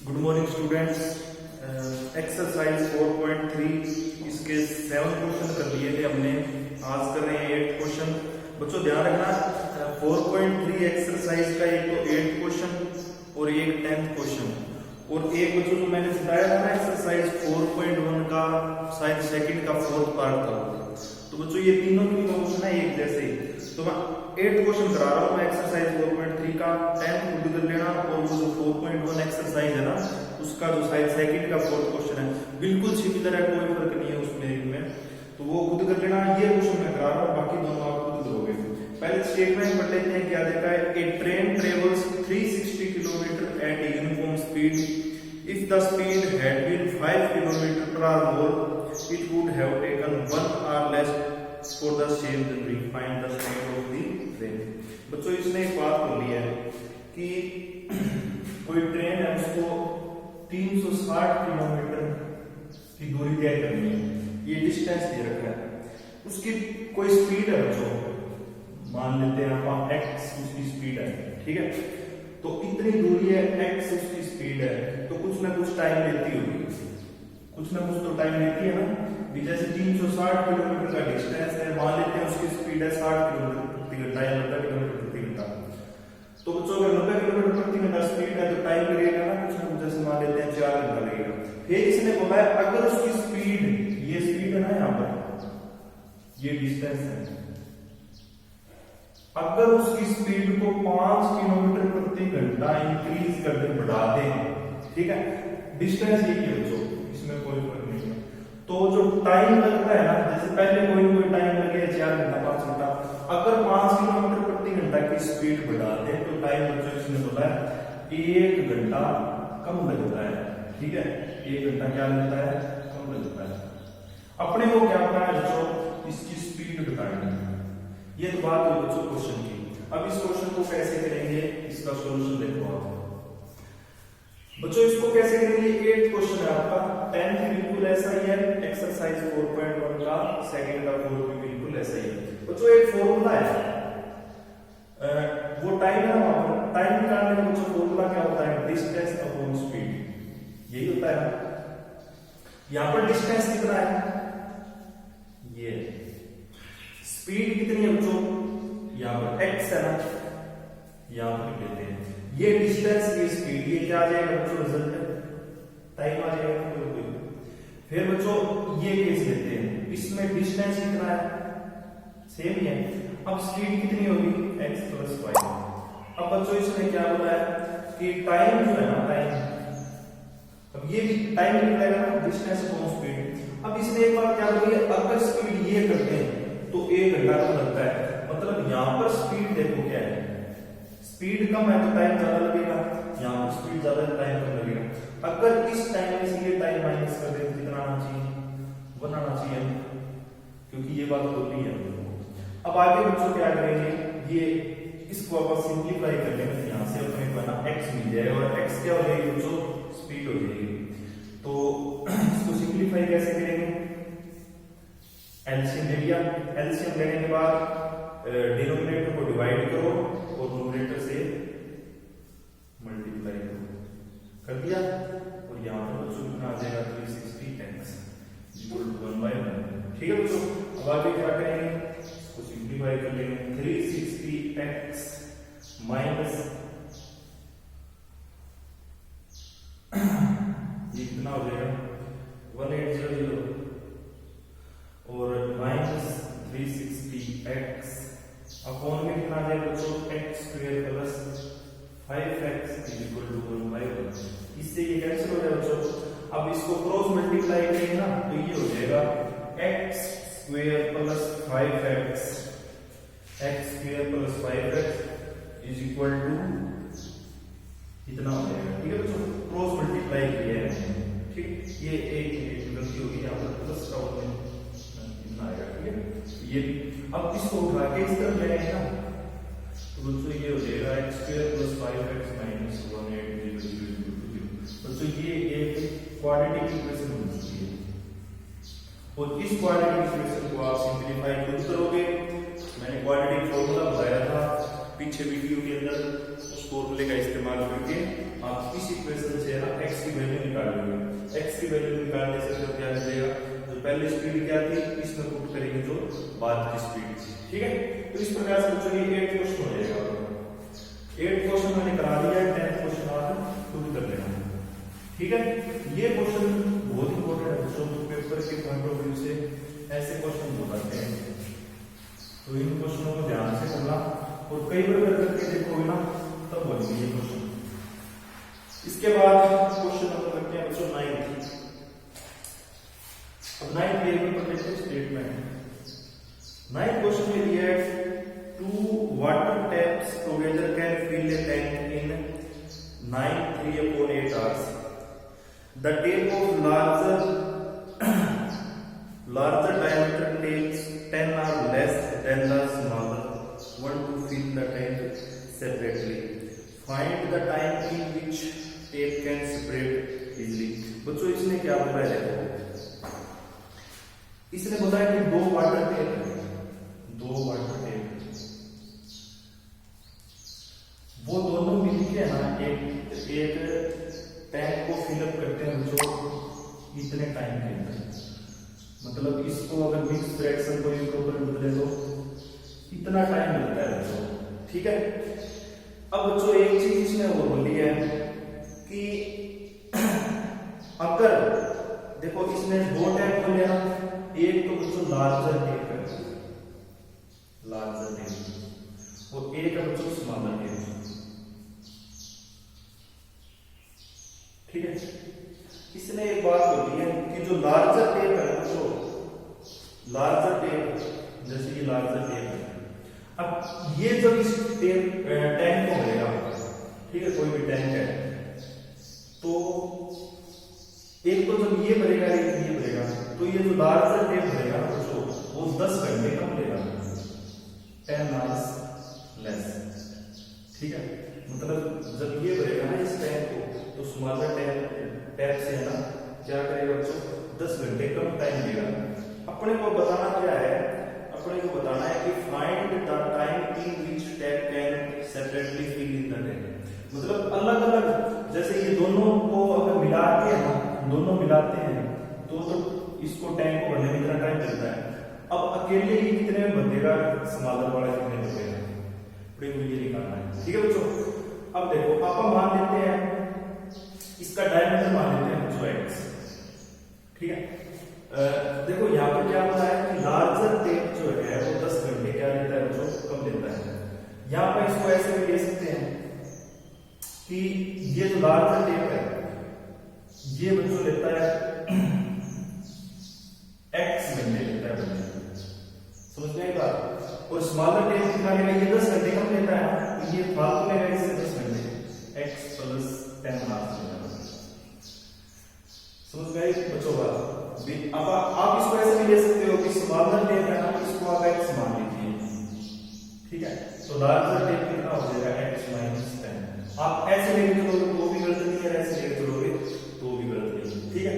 Good morning students. Exercise 4.3 इसके 7 question कर लिए थे हमने। आज कर रहे हैं 8 क्वेश्चन। बच्चों ध्यान रखना 4.3 एक्सरसाइज का एक तो 8 क्वेश्चन और एक 10th क्वेश्चन और एक बच्चों जो मैंने बताया था ना एक्सरसाइज 4.1 का शायद सेकंड का 4th पार्ट था। तो बच्चों ये तीनों क्वेश्चन है एक जैसे ही। तो मैं 8 क्वेश्चन करा रहा हूँ एक्सरसाइज 4.3 का। 10th खुद कर लेना और वो जो 4.1 एक्सरसाइज है ना उसका जो शायद सेकंड का 4th क्वेश्चन है बिल्कुल सिमिलर है, कोई फर्क नहीं है उसमें में, तो वो खुद कर लेना। ये क्वेश्चन मैं करा रहा हूँ, बाकी दोनों आप खुद करोगे। पहले स्टेटमेंट पढ़ लेते हैं क्या देखा है। A train travels 360 kilometre at a uniform speed. If the speed had been 5 kilometre per hour more it would have taken 1 hour less for the same journey. Find the speed of the train. बच्चों इसने एक बात कर ली है कि कोई train है उसको 360 किलोमीटर की दूरी तय करनी है, ये डिस्टेंस दे रखा है। उसकी कोई स्पीड है बच्चों, मान लेते हैं आप x उसकी स्पीड है, ठीक है। तो इतनी दूरी है, x उसकी स्पीड है, तो कुछ ना कुछ टाइम लेती होगी, कुछ ना कुछ तो टाइम लेती है ना। जैसे 360 किलोमीटर का डिस्टेंस है, मान लेते हैं उसकी स्पीड है 60 किलोमीटर प्रति घंटा या 90 किलोमीटर प्रति घंटा। तो बच्चों अगर 90 किलोमीटर प्रति घंटा स्पीड है तो टाइम लगेगा ना कुछ ना कुछ, जैसे मान लेते हैं 4 घंटा लगेगा। फिर इसने बोला है अगर उसकी स्पीड, ये स्पीड है ना यहाँ पर, ये डिस्टेंस है, अगर उसकी स्पीड को 5 किलोमीटर प्रति घंटा इंक्रीज कर दे, बढ़ा दें, ठीक है। डिस्टेंस ये की बच्चों, इसमें कोई फर्क नहीं है। तो जो टाइम लगता है ना, जैसे पहले कोई टाइम लगे 4 घंटा 5 घंटा, अगर 5 किलोमीटर प्रति घंटा की स्पीड बढ़ाते हैं तो टाइम बच्चों इसने बोला है 1 घंटा कम लगता है, ठीक है। 1 घंटा क्या लगता है, कम लगता है। अपने को क्या पता है बच्चों, इसकी स्पीड बतानी है। ये तो बात है बच्चों क्वेश्चन की। अब इस क्वेश्चन को कैसे करेंगे, इसका सोल्यूशन देखो आप बच्चों। इसको कैसे करेंगे, 8th क्वेश्चन है आपका, 10th बिल्कुल ऐसा ही है, एक्सरसाइज 4.1 का सेकंड का 4th भी बिल्कुल ऐसा ही है बच्चों। एक फॉर्मूला है, वो टाइम है, वहां पर टाइम निकालने का बच्चों फॉर्मूला क्या होता है, डिस्टेंस अपॉन स्पीड, यही होता है। यहां पर डिस्टेंस कितना है, ये स्पीड कितनी है बच्चों, यहां पर x है ना, यहां पर लेते हैं ये डिस्टेंस, ये स्पीड, ये क्या आ जाएगा बच्चों, रिजल्ट टाइम आ जाएगा। फिर बच्चों ये केस लेते हैं, इसमें डिस्टेंस कितना है, सेम ही है। अब स्पीड कितनी होगी, x + y। अब बच्चों इसने क्या बोला है कि टाइम जो है ना, टाइम, अब ये टाइम निकलेगा ना, डिस्टेंस अपॉन स्पीड। अब इसने एक बार क्या बोली है, अगर स्पीड ये करते हैं तो 1 घंटा कम लगता है। मतलब यहां पर स्पीड देखो क्या है, स्पीड कम है तो टाइम ज्यादा लगेगा, यहाँ पर स्पीड ज्यादा है टाइम कम लगेगा। अगर इस टाइम में से ये टाइम माइनस कर दे, कितना आना चाहिए, 1 आना चाहिए, क्योंकि ये बात होती है। अब आगे बच्चों क्या करेंगे, ये इसको आप सिंप्लीफाई कर लेंगे, यहाँ से अपने को ना x मिल जाएगा और x क्या हो जाएगी बच्चों, स्पीड हो जाएगी। तो इसको सिंप्लीफाई कैसे करेंगे, एलसीएम ले लिया, एलसीएम लेने के बाद डिनोमिनेटर को डिवाइड करो और न्यूमरेटर से मल्टीप्लाई करो, कर दिया। और यहाँ पर बच्चों कितना आ जाएगा, 360x = 1/1, ठीक है बच्चों। अब आगे क्या करेंगे, इसको सिंप्लीफाई कर लेंगे, 360x माइनस ये कितना हो जाएगा 1800 और माइनस 360x अपॉन में कितना आ जाएगा बच्चों, x² + 5x = 1/1। इससे ये कैंसिल हो जाएगा बच्चों। अब इसको क्रॉस मल्टीप्लाई करेंगे ना तो ये हो जाएगा x² + 5x, x² + 5x = इतना हो जाएगा, ठीक है बच्चों। क्रॉस मल्टीप्लाई किया है, ठीक। ये एक गलती होगी, यहाँ पर प्लस का इतना आएगा, ठीक है। ये अब इसको उठा के इस तरफ ले आएगा तो बच्चों ये हो जाएगा x² + 5x - 180 बच्चों। ये एक क्वाड्रेटिक इक्वेशन बन चुकी है और इस क्वाड्रेटिक इक्वेशन को आप सिंप्लीफाई खुद करोगे। मैंने क्वाड्रेटिक फॉर्मूला बताया था पीछे वीडियो के अंदर, उस फॉर्मूले का इस्तेमाल करके आप इस इक्वेशन से है ना x की वैल्यू निकालेंगे। x की वैल्यू निकालने से तो क्या मिलेगा, जो पहली स्पीड क्या थी इसमें पुट करेंगे जो बाद की स्पीड थी। ठीक है, तो इस प्रकार से बच्चों ये 8 क्वेश्चन हो जाएगा। 8 क्वेश्चन मैंने करा दिया है, 10 क्वेश्चन आप खुद कर लेना। ठीक है, ये क्वेश्चन बहुत इंपॉर्टेंट है बच्चों, पेपर के पॉइंट ऑफ व्यू से ऐसे क्वेश्चन हो जाते हैं, तो इन क्वेश्चनों को ध्यान से करना और कई बार करके देखोगे ना तब बनेंगे ये क्वेश्चन। इसके बाद क्वेश्चन नंबर रखते हैं बच्चों 9। अब 9 पेपर पर लेते हैं स्टेटमेंट। 9 क्वेश्चन में दिया है 2 water taps together can fill a tank in 9 3/8 hours. The tap of larger diameter takes 10 or less than the smaller one to fill the tank separately. Find the time in which tape can spread easily. बच्चों इसने क्या बोला है, इसने बोला है कि 2 water tape है, 2 वाटर टेप, वो दोनों मिलके ना एक टैंक को फिलअप करते हैं बच्चों इतने टाइम के अंदर। मतलब इसको अगर मिक्स फ्रैक्शन को एक ऊपर बदले तो इतना टाइम लगता है बच्चों। ठीक है, अब बच्चों एक चीज इसने और बोली है कि अगर देखो इसने 2 टैप खोले ना, एक तो बच्चों लार्जर टेप है, लार्जर टेप, और एक है बच्चों स्मॉलर टेप। ठीक है, इसने एक बात बोली है कि जो लार्जर टेप है बच्चों, लार्जर टेप जैसे ये लार्जर टेप है, अब ये जब इस टैंक को भरेगा, ठीक है कोई भी टैंक है, तो एक तो जब ये भरेगा एक ये भरेगा, तो ये जो लार्जर टेप भरेगा बच्चों वो 10 घंटे कम लेगा, 10 hours लेस। ठीक है, मतलब जब ये भरेगा ना इस टैंक को, तो स्मॉलर टैप से है ना क्या करेगा बच्चों 10 घंटे कम टाइम लेगा। अपने को बताना क्या है, अपने को बताना है कि find the time in which tap can separately fill in the tank. मतलब अलग अलग, जैसे ये दोनों को अगर मिला के ना, दोनों मिलाते हैं तो इसको टैंक को भरने में इतना टाइम लगता है। अब अकेले ही कितने में भर देगा, स्मॉलर वाला कितने में भरेगा, अपने को ये निकालना है। ठीक है बच्चों, अब देखो आप मान लेते हैं इसका डायमीटर मान लेते हैं बच्चों x। ठीक है, देखो यहाँ पर क्या होता है कि लार्जर टेप जो है वो 10 घंटे क्या लेता है बच्चों, कम लेता है। यहाँ पर इसको ऐसे भी ले सकते हैं कि ये जो लार्जर टेप है ये बच्चों लेता है x घंटे लेता है बच्चों, समझ गए बात। और स्मॉलर टेप कितना लेगा, ये 10 घंटे कम लेता है, तो ये फालतू लेगा इससे 10 घंटे, x + 10 hours लेगा। समझ गए बच्चों बात। अब आप इसको ऐसे भी ले सकते हो कि स्मॉलर टेप है ना, इसको आप x मान लीजिए। ठीक है, तो लार्जर टेप कितना हो जाएगा x - 10। आप ऐसे लेके चलोगे तो भी गलत नहीं है, ऐसे लेके चलोगे तो भी गलत नहीं। ठीक है,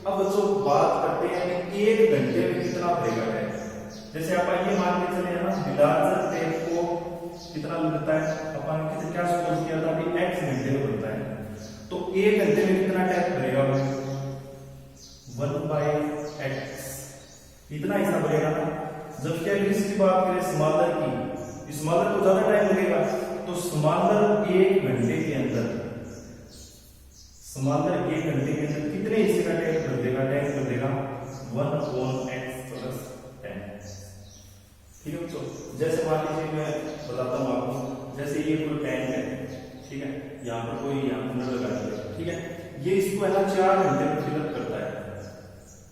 अब बच्चों बात करते हैं कि 1 घंटे में कितना भरेगा टैंक। जैसे आप ये मान के चले ना, लार्जर टेप को कितना लगता है, अपन कितने क्या सपोज किया था कि x घंटे में भरता है, तो 1 घंटे में कितना टैप भरेगा, 1/x इतना हिस्सा भरेगा ना। जबकि अगर इसकी बात करें स्मॉलर की, स्मॉलर को ज्यादा टाइम लगेगा, तो स्मॉलर 1 घंटे के अंदर, स्मॉलर 1 घंटे के अंदर कितने हिस्से का टैंक भर देगा, टैंक भर देगा 1/x + 10। ठीक है बच्चों, जैसे मान लीजिए मैं बताता हूँ आपको, जैसे ये कोई टैंक है, ठीक है, यहाँ पर कोई यहाँ पर लगा दिया, ठीक है, ये इसको है ना 4 घंटे में फिलअप करता है।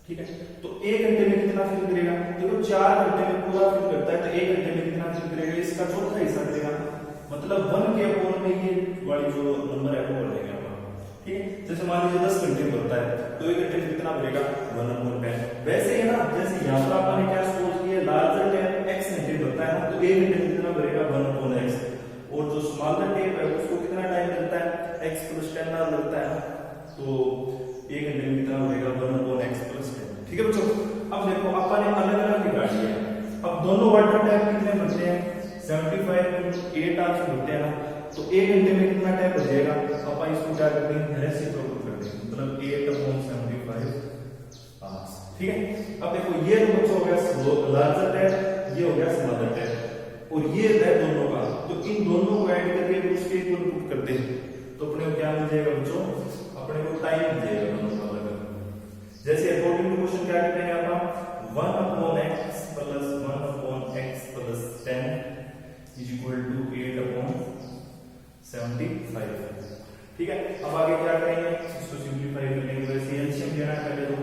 ठीक है, तो 1 घंटे में कितना फिल करेगा, देखो 4 घंटे में पूरा फिल करता है, तो 1 घंटे में कितना फिल करेगा, इसका चौथा हिस्सा करेगा, मतलब 1 के अपोन में ये वाली जो नंबर है वो बढ़ेगा। ठीक है, जैसे मान लीजिए 10 घंटे में भरता है, तो 1 घंटे में कितना भरेगा, 1/10। वैसे ही ना, जैसे यहाँ पर आपने क्या सपोज किया, लार्जर टेप x घंटे भरता है ना, तो 1 घंटे में कितना भरेगा, 1/x। और जो स्मॉलर टेप है उसको कितना टाइम लगता है, x + 10 आवर लगता है, तो 1 घंटे में कितना भरेगा, 1/x + 10। ठीक है बच्चों, अब देखो अपन ने अलग अलग निकाल लिया। अब दोनों वाटर टैप कितने भरते हैं, 75.8 आवर्स भरते हैं ना, तो 1 घंटे में कितना टाइम बचेगा, अपन इसको क्या करते हैं रेसिप्रोकल करते हैं, मतलब 8/75 आवर्स। ठीक है, अब देखो ये तो बच्चों हो गया लार्जर टाइम, ये हो गया स्मॉलर टाइम, और ये है दोनों का, तो इन दोनों को ऐड करके उसके इक्वल पुट करते हैं, तो अपने को क्या मिल जाएगा बच्चों, अपने को टाइम मिल जाएगा दोनों का अलग अलग। जैसे अकॉर्डिंग टू क्वेश्चन क्या कहते हैं आप 1/x plus 1/x plus 10 is equal to 8/75। ठीक है, अब आगे क्या करेंगे, इसको सिंपलीफाई करेंगे, वैसे एलसीएम लेना है पहले तो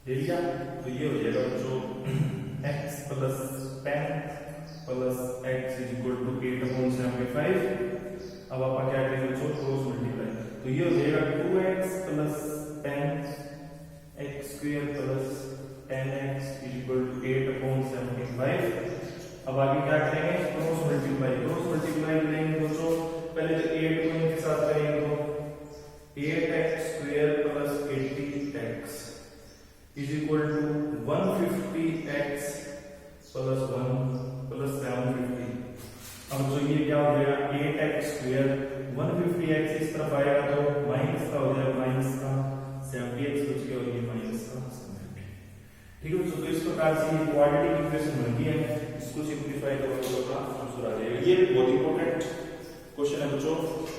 ले लिया, तो ये हो जाएगा बच्चों x plus 10 plus x is equal to 8/75। अब आप क्या करेंगे बच्चों क्रॉस मल्टीप्लाई, तो ये हो जाएगा 2x plus 10 x square plus 10x is equal to 8/75। अब आगे क्या करेंगे क्रॉस मल्टीप्लाई करेंगे बच्चों, पहले तो 8 को इनके साथ करेंगे तो 8x square plus 80x is equal to 150x plus 1 plus 750। अब जो ये क्या हो जाएगा 8x स्क्वायर 150x इस तरफ आएगा तो माइनस का हो जाएगा, माइनस का 70x बच गया, और ये माइनस का 70। ठीक है, तो इस प्रकार से ये क्वाड्रेटिक इक्वेशन बन गई है, इसको सिंपलीफाई करोगे तो आंसर आ जाएगा। ये बहुत इंपॉर्टेंट क्वेश्चन है बच्चों,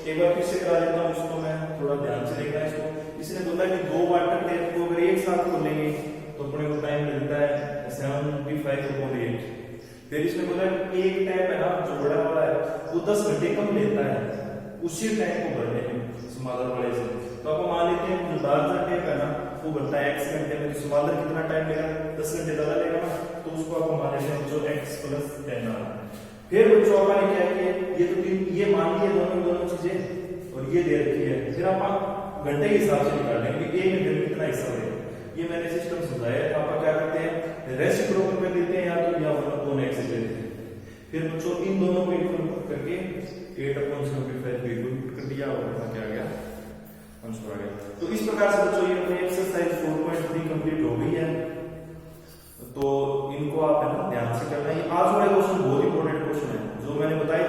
एक बार फिर से करा देता हूं इसको, मैं थोड़ा ध्यान से देखना है इसको। इसने बोला कि दो वाटर टैप को अगर एक साथ खोलेंगे तो अपने को टाइम मिलता है 75/8। फिर इसने बोला कि एक टैप है ना जो बड़ा वाला है वो 10 घंटे कम लेता है उसी टैप को भरने में स्मॉलर वाले से, तो आप मान लेते हैं जो लार्जर टैप है ना वो भरता है x घंटे में, तो स्मॉलर कितना टाइम लेगा 10 घंटे ज्यादा लेगा ना, तो उसको आप मान लेते हैं जो x प्लस 10 आ रहा है। फिर बच्चों अपन ने क्या किया, ये तो ये मान लिए दोनों चीजें और ये दे रखी है, फिर आप घंटे के हिसाब से निकाल लेंगे कि 1 घंटे में कितना हिस्सा होगा। ये मैंने सिस्टम समझाया, तो आप क्या करते हैं रेसिप्रोकल में लेते हैं या तो या 1/x लेते हैं, फिर बच्चों इन दोनों को इक्वल पुट करके 8/75 इक्वल पुट कर दिया और अपना क्या आ गया आंसर आ गया। तो इस प्रकार से बच्चों ये अपनी एक्सरसाइज 4.3 कंप्लीट हो गई है, तो इनको आप है ना ध्यान से करना है। आज वाला क्वेश्चन बहुत इंपॉर्टेंट क्वेश्चन है, जो मैंने बताया